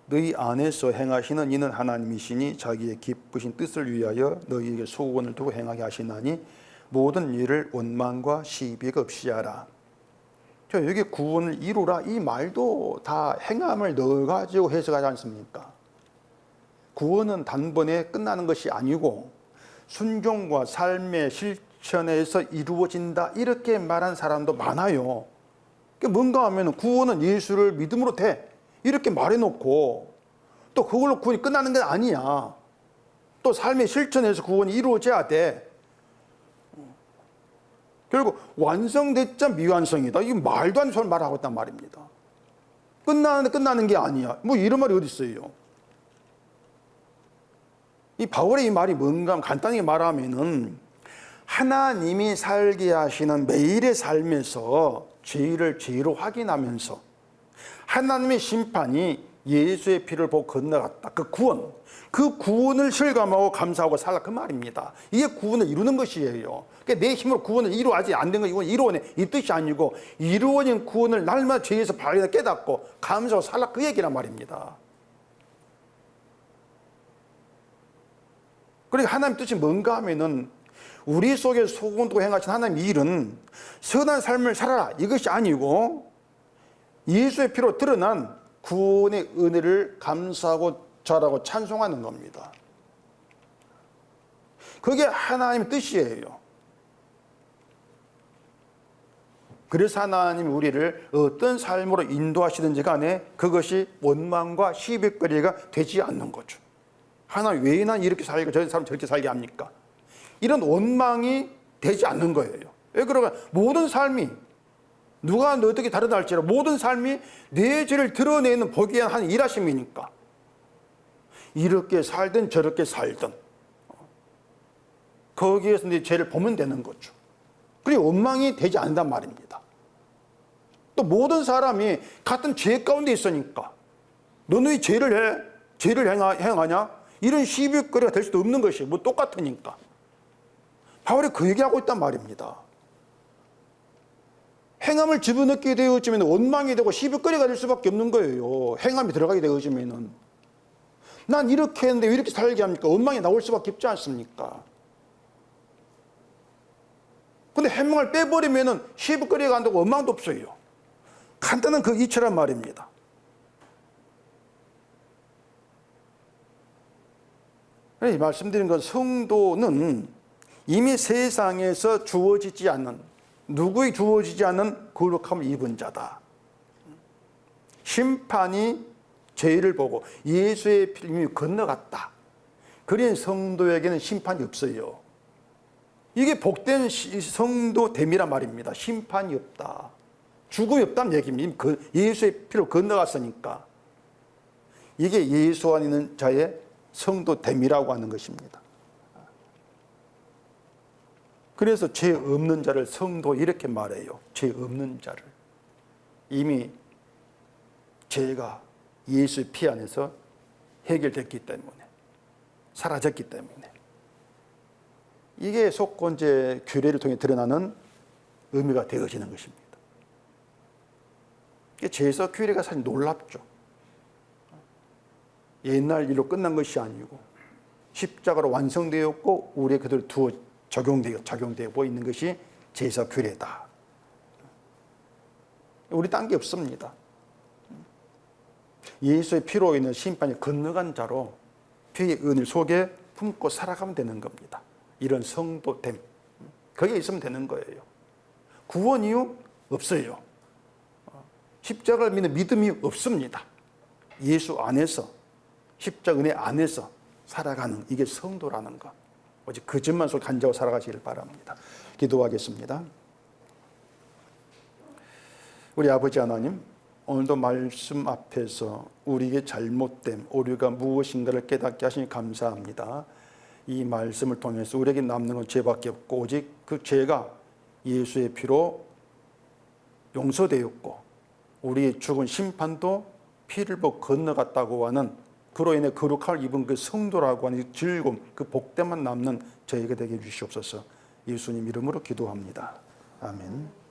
너희 안에서 행하시는 이는 하나님이시니 자기의 기쁘신 뜻을 위하여 너희에게 소원을 두고 행하게 하시나니 모든 일을 원망과 시비가 없이 하라. 여기 구원을 이루라 이 말도 다 행함을 넣어가지고 해석하지 않습니까? 구원은 단번에 끝나는 것이 아니고 순종과 삶의 실천에서 이루어진다 이렇게 말한 사람도 많아요. 뭔가 하면 구원은 예수를 믿음으로 돼 이렇게 말해놓고 또 그걸로 구원이 끝나는 게 아니야. 또 삶의 실천에서 구원이 이루어져야 돼. 결국 완성됐자 미완성이다. 이게 말도 안 되는 소리를 말하고 있단 말입니다. 끝나는데 끝나는 게 아니야. 뭐 이런 말이 어디 있어요. 이 바울의 이 말이 뭔가 간단하게 말하면은 하나님이 살게 하시는 매일의 삶에서 죄를 죄로 확인하면서 하나님의 심판이 예수의 피를 보고 건너갔다. 그 구원을 실감하고 감사하고 살라 그 말입니다. 이게 구원을 이루는 것이에요. 그러니까 내 힘으로 구원을 이루어지 안 된 거 이건 이루어내 이 뜻이 아니고 이루어진 구원을 날마다 죄에서 발견해 깨닫고 감사하고 살라 그 얘기란 말입니다. 그러니까 하나님 뜻이 뭔가 하면은 우리 속에 소금 두고 행하신 하나님의 일은 선한 삶을 살아라 이것이 아니고 예수의 피로 드러난 구원의 은혜를 감사하고 잘하고 찬송하는 겁니다. 그게 하나님의 뜻이에요. 그래서 하나님이 우리를 어떤 삶으로 인도하시든지 간에 그것이 원망과 시비거리가 되지 않는 거죠. 하나님 왜 난 이렇게 살고 저 사람 저렇게 살게 합니까? 이런 원망이 되지 않는 거예요. 왜 그러면 모든 삶이 누가 어떻게 다르다 할지라도 모든 삶이 내 죄를 드러내는 보기 위한 한 일하심이니까 이렇게 살든 저렇게 살든 거기에서 내 죄를 보면 되는 거죠. 그리고 원망이 되지 않는단 말입니다. 또 모든 사람이 같은 죄 가운데 있으니까 너는 왜 죄를 해? 죄를 행하냐? 이런 시비거리가 될 수도 없는 것이 뭐 똑같으니까. 바울이 그 얘기하고 있단 말입니다. 행함을 집어넣게 되어지면 원망이 되고 시비거리가 될 수밖에 없는 거예요. 행함이 들어가게 되어지면은. 난 이렇게 했는데 왜 이렇게 살게 합니까? 원망이 나올 수밖에 없지 않습니까? 근데 행함을 빼버리면은 시비거리가 안 되고 원망도 없어요. 간단한 그 이치란 말입니다. 말씀드린 건 성도는 이미 세상에서 주어지지 않는, 누구의 주어지지 않는 거룩함을 입은 자다. 심판이 죄를 보고 예수의 피를 건너갔다. 그런 성도에게는 심판이 없어요. 이게 복된 성도됨이란 말입니다. 심판이 없다. 죽음이 없다는 얘기입니다. 예수의 피로 건너갔으니까. 이게 예수 안에 있는 자의 성도됨이라고 하는 것입니다. 그래서 죄 없는 자를 성도 이렇게 말해요. 죄 없는 자를. 이미 죄가 예수의 피 안에서 해결됐기 때문에, 사라졌기 때문에. 이게 속건제 규례를 통해 드러나는 의미가 되어지는 것입니다. 죄에서 규례가 사실 놀랍죠. 옛날 일로 끝난 것이 아니고 십자가로 완성되었고 우리의 그대로 적용되고 있는 것이 제사 규례다. 우리 딴 게 없습니다. 예수의 피로 인한 심판이 건너간 자로 피의 은을 속에 품고 살아가면 되는 겁니다. 이런 성도됨, 거기에 있으면 되는 거예요. 구원 이유 없어요. 십자가를 믿는 믿음이 없습니다. 예수 안에서, 십자가 은혜 안에서 살아가는 이게 성도라는 것. 오직 그 점만 간절히 살아가시길 바랍니다. 기도하겠습니다. 우리 아버지 하나님, 오늘도 말씀 앞에서 우리에게 잘못됨, 오류가 무엇인가를 깨닫게 하시니 감사합니다. 이 말씀을 통해서 우리에게 남는 건 죄밖에 없고 오직 그 죄가 예수의 피로 용서되었고 우리의 죽은 심판도 피를 보고 건너갔다고 하는 그로 인해 거룩함을 입은 그 성도라고 하는 즐거움, 그 복됨만 남는 저에게 되게 해주시옵소서. 예수님 이름으로 기도합니다. 아멘.